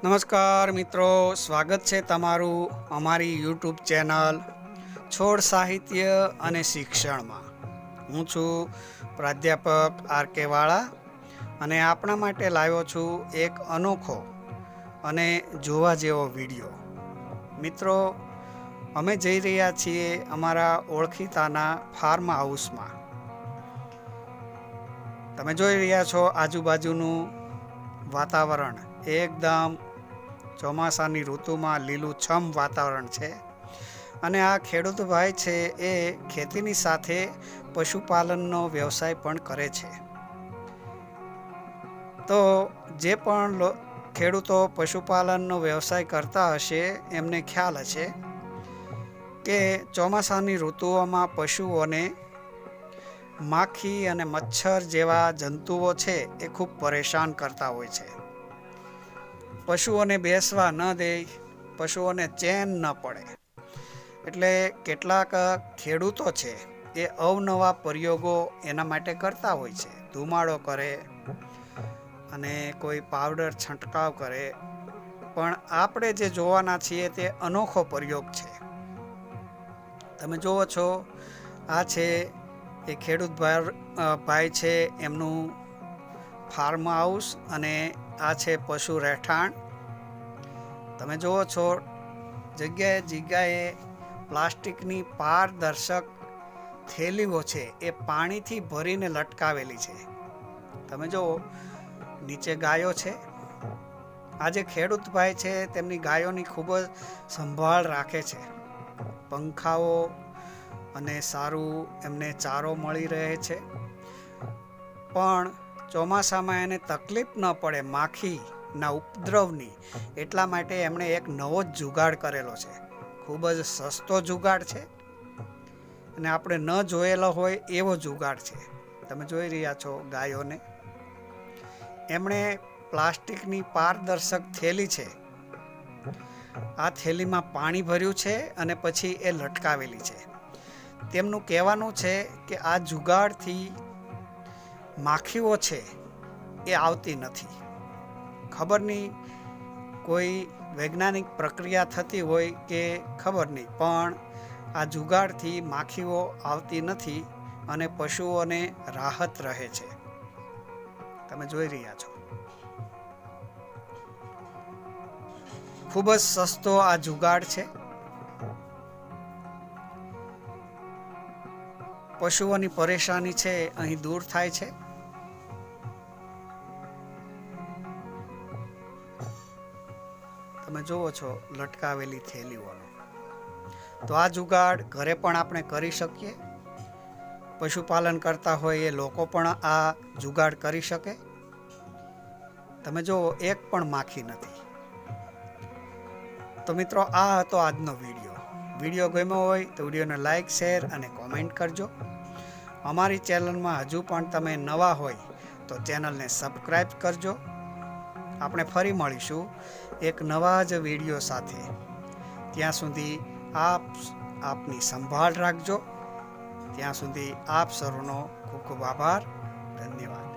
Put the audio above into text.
નમસ્કાર મિત્રો, સ્વાગત છે તમારું અમારી યુટ્યુબ ચેનલ છોડ સાહિત્ય અને શિક્ષણમાં. હું છું પ્રાધ્યાપક આર.કે. વાળા અને આપણા માટે લાવ્યો છું એક અનોખો અને જોવા જેવો વિડીયો. મિત્રો, અમે જઈ રહ્યા છીએ અમારા ઓળખીતાના ફાર્મ હાઉસમાં. તમે જોઈ રહ્યા છો આજુબાજુનું વાતાવરણ એકદમ ચોમાસાની ઋતુમાં લીલુંછમ વાતાવરણ છે. અને આ ખેડૂત ભાઈ છે એ ખેતીની સાથે પશુપાલનનો વ્યવસાય પણ કરે છે. તો જે પણ ખેડૂતો પશુપાલનનો વ્યવસાય કરતા હશે એમને ખ્યાલ હશે કે ચોમાસાની ઋતુઓમાં પશુઓને માખી અને મચ્છર જેવા જંતુઓ છે એ ખૂબ પરેશાન કરતા હોય છે. પશુઓને બેસવા ન દે, પશુઓને ચેન ન પડે. એટલે કેટલાક ખેડૂતો છે એ અવનવા પ્રયોગો એના માટે કરતા હોય છે. ધુમાડો કરે અને કોઈ પાવડર છંટકાવ કરે. પણ આપણે જે જોવાના છીએ તે અનોખો પ્રયોગ છે. તમે જુઓ છો, આ છે એ ખેડૂત ભાઈ છે, એમનું ફાર્મ હાઉસ અને આ છે પશુ રહેઠાણ. તમે જુઓ છો, જગ્યાએ જગ્યાએ પ્લાસ્ટિકની પારદર્શક થેલીઓ છે એ પાણીથી ભરીને લટકાવેલી છે. તમે જુઓ, નીચે ગાયો છે. આ જે ખેડૂત ભાઈ છે તેમની ગાયોની ખૂબ જ સંભાળ રાખે છે. પંખાઓ અને સારું એમને ચારો મળી રહે છે. પણ ચોમાસામાં એને તકલીફ ન પડે માખીના ઉપદ્રવની, એટલા માટે એમણે એક નવો જ જુગાડ કરેલો છે. ખૂબ જ સસ્તો જુગાડ છે અને આપણે ન જોયેલો હોય એવો જુગાડ છે. તમે જોઈ રહ્યા છો ગાયોને. એમણે પ્લાસ્ટિકની પારદર્શક થેલી છે, આ થેલીમાં પાણી ભર્યું છે અને પછી એ લટકાવેલી છે. તેમનું કહેવાનું છે કે આ જુગાડથી માખીઓ છે એ આવતી નથી. ખબર નહીં કોઈ વૈજ્ઞાનિક પ્રક્રિયા થતી હોય કે ખબર નહીં, પણ આ જુગાડથી માખીઓ આવતી નથી અને પશુઓને રાહત રહે છે. તમે જોઈ રહ્યા છો, ખૂબ જ સસ્તો આ જુગાડ છે. પશુઓની પરેશાની છે અહીં દૂર થાય છે. તમે જુઓ છો લટકાવેલી થેલીઓનો. તો આ જુગાડ ઘરે પણ આપણે કરી શકીએ. પશુપાલન કરતા હોય એ લોકો પણ આ જુગાડ કરી શકે. તમે જુઓ, એક પણ માખી નથી. તો મિત્રો, આ હતો આજનો વિડીયો. વિડીયો ગમ્યો હોય તો વિડીયોને લાઈક, શેર અને કોમેન્ટ કરજો. અમારી ચેનલમાં હજુ પણ તમે નવા હોય તો ચેનલને સબસ્ક્રાઈબ કરજો. આપણે ફરી મળીશું એક નવા જ વિડીયો સાથે. ત્યાં સુધી આપની સંભાળ રાખજો. ત્યાં સુધી આપ સૌનો ખૂબ ખૂબ આભાર. ધન્યવાદ.